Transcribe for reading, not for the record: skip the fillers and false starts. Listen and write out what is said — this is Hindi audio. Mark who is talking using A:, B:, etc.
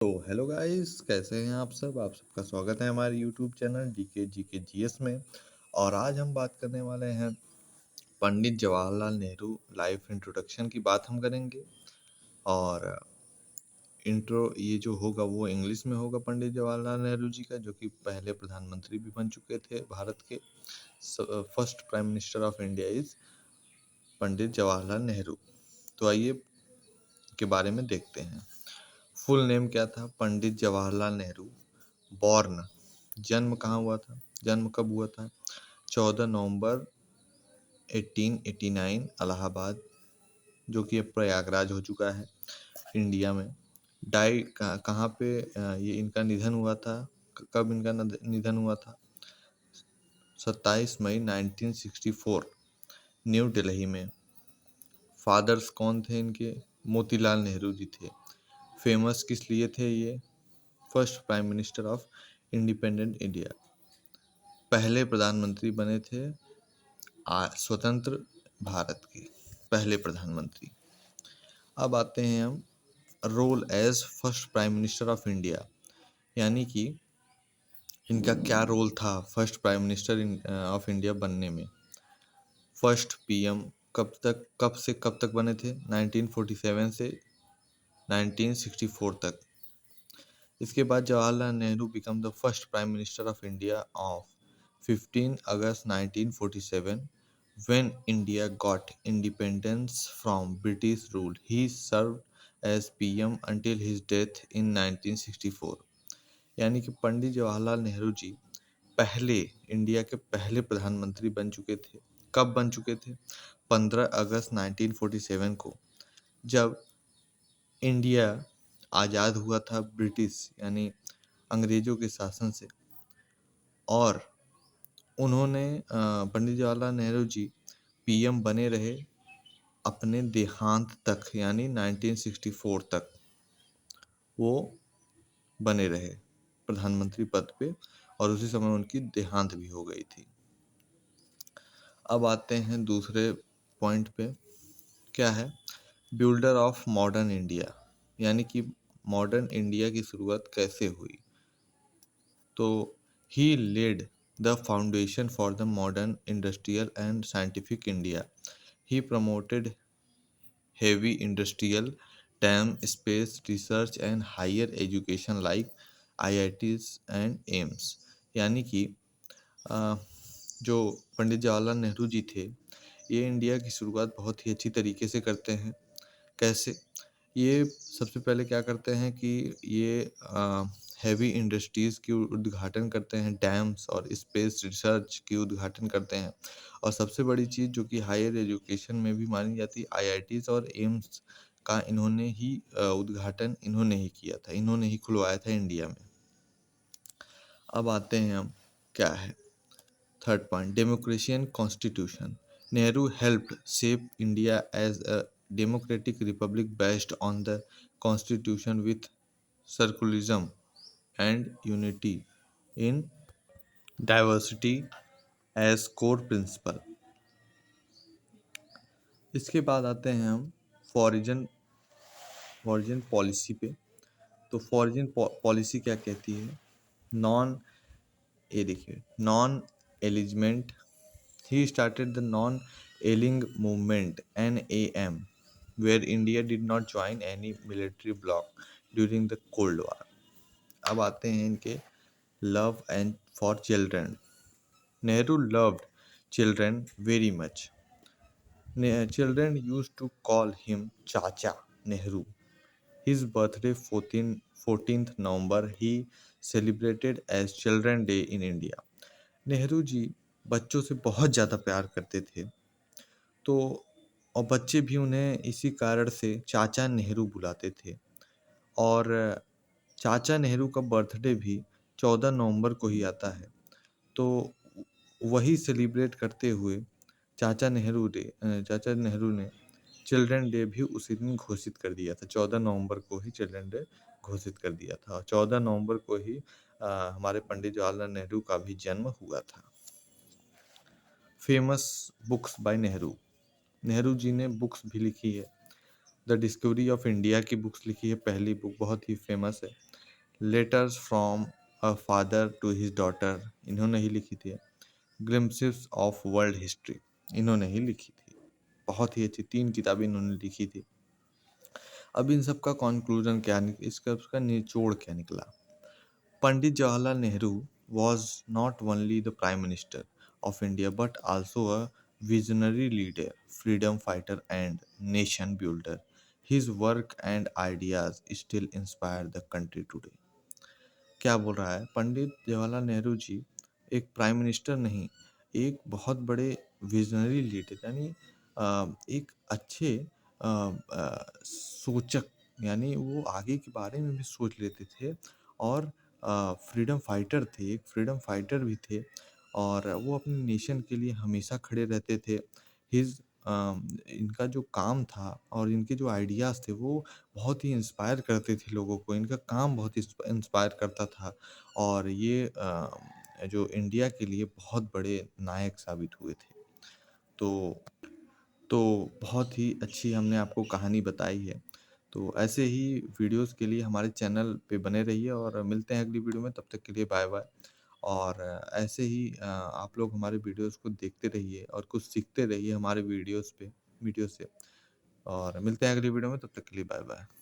A: तो हेलो गाइस, कैसे हैं आप सब? आप सबका स्वागत है हमारे YouTube channel DK GK GS में। और आज हम बात करने वाले हैं पंडित जवाहरलाल नेहरू लाइफ इंट्रोडक्शन की बात हम करेंगे। और इंट्रो ये जो होगा वो इंग्लिश में होगा पंडित जवाहरलाल नेहरू जी का, जो कि पहले प्रधानमंत्री भी बन चुके थे भारत के। First prime minister of India is Pandit Jawaharlal Nehru. तो आइए के बारे में देखते हैं। फुल नेम क्या था? पंडित जवाहरलाल नेहरू। बॉर्न, जन्म कहाँ हुआ था? जन्म कब हुआ था? 14 नवंबर 1889, इलाहाबाद, जो कि अब प्रयागराज हो चुका है इंडिया में। डाई कहाँ पे ये इनका निधन हुआ था? कब इनका निधन हुआ था? 27 मई 1964, न्यू दिल्ली में। फादर्स कौन थे इनके? मोतीलाल नेहरू जी थे। फेमस किस लिए थे ये? First prime minister of independent India, पहले प्रधानमंत्री बने थे स्वतंत्र भारत के पहले प्रधानमंत्री। अब आते हैं हम role as first prime minister of India, यानी कि इनका क्या रोल था first prime minister of India बनने में। फर्स्ट पीएम कब से कब तक बने थे? 1947 से 1964 तक। इसके बाद Jawaharlal Nehru become the first prime minister of India of 15 August 1947 when India got independence from British rule. He served as PM until his death in 1964। यानी कि पंडित जवाहरलाल नेहरू जी पहले इंडिया के पहले प्रधानमंत्री बन चुके थे। कब बन चुके थे? 15 अगस्त 1947 को, जब इंडिया आज़ाद हुआ था ब्रिटिश यानी अंग्रेजों के शासन से। और उन्होंने पंडित जवाहरलाल नेहरू जी पीएम बने रहे अपने देहांत तक, यानी 1964 तक वो बने रहे प्रधानमंत्री पद पे, और उसी समय उनकी देहांत भी हो गई थी। अब आते हैं दूसरे पॉइंट पे। क्या है? बिल्डर ऑफ मॉडर्न इंडिया, यानी कि मॉडर्न इंडिया की शुरुआत कैसे हुई? तो he laid the foundation for the modern industrial and scientific India. He promoted heavy industrial, dam, space research and higher education like IITs and AIMS। यानी कि अ, जो पंडित जवाहरलाल नेहरू जी थे, ये इंडिया की शुरुआत बहुत ही अच्छी तरीके से करते हैं। कैसे? ये सबसे पहले क्या करते हैं कि ये हैवी इंडस्ट्रीज़ की उद्घाटन करते हैं, डैम्स और स्पेस रिसर्च की उद्घाटन करते हैं। और सबसे बड़ी चीज़ जो कि हायर एजुकेशन में भी मानी जाती है, आईआईटीज़ और एम्स का इन्होंने ही उद्घाटन इन्होंने ही किया था, इन्होंने ही खुलवाया था इंडिया में। अब आते हैं हम, क्या है third point? Democracy and constitution. Nehru helped shape India as a democratic republic based on the constitution with secularism and unity in diversity as core principle। इसके बाद आते हैं हम फॉरेन फॉरेन पॉलिसी पे। तो फॉरेन पॉलिसी क्या कहती है? नॉन ये देखिए, non alignment. He started the non aligned movement NAM, where India did not join any military bloc during the Cold War। अब आते हैं इनके love and for children. Nehru loved children very much. Children used to call him Chacha Nehru। His birthday 14th November he celebrated as Children Day in India। Nehru ji बच्चों से बहुत ज़्यादा प्यार करते थे, तो और बच्चे भी उन्हें इसी कारण से चाचा नेहरू बुलाते थे। और चाचा नेहरू का बर्थडे भी 14 नवंबर को ही आता है। तो वही सेलिब्रेट करते हुए चाचा नेहरू ने चिल्ड्रन डे भी उसी दिन घोषित कर दिया था। 14 नवंबर को ही चिल्ड्रन डे घोषित कर दिया था, और 14 नवंबर को ही हमारे पंडित जवाहरलाल नेहरू का भी जन्म हुआ था। Famous books by Nehru. Nehru ji ने बुक्स भी लिखी है। द डिस्कवरी ऑफ इंडिया की बुक्स लिखी है, पहली बुक बहुत ही फेमस है। Letters from a father to his daughter इन्होंने ही लिखी थी। ग्लिम्पसेस ऑफ वर्ल्ड हिस्ट्री इन्होंने ही लिखी थी। बहुत ही अच्छी 3 किताबें इन्होंने लिखी थी। अब इन सब का कॉन्क्लूजन क्या इसका उसका निचोड़ क्या निकला? पंडित Jawaharlal Nehru was not only the prime minister of India but also a visionary leader, freedom fighter and nation builder. His work and ideas still inspire the country today. क्या बोल रहा है? पंडित जवाहरलाल नेहरू जी एक प्राइम मिनिस्टर नहीं, एक बहुत बड़े विजनरी लीडर यानी एक अच्छे सोचक, यानी वो आगे के बारे में भी सोच लेते थे और फ्रीडम फाइटर थे, एक फ्रीडम फाइटर भी थे और वो अपने नेशन के लिए हमेशा खड़े रहते थे। हिज इनका जो काम था और इनके जो आइडियाज़ थे वो बहुत ही इंस्पायर करते थे लोगों को। इनका काम बहुत इंस्पायर करता था और ये जो इंडिया के लिए बहुत बड़े नायक साबित हुए थे। तो तो बहुत ही अच्छी हमने आपको कहानी बताई है। तो ऐसे ही वीडियोज़ के लिए हमारे चैनल पे बने रहिए और मिलते हैं अगली वीडियो में। तब तक के लिए बाय-बाय। और ऐसे ही आप लोग हमारे वीडियोज़ को देखते रहिए और कुछ सीखते रहिए हमारे वीडियो से। और मिलते हैं अगली वीडियो में, तब तक के लिए बाय-बाय।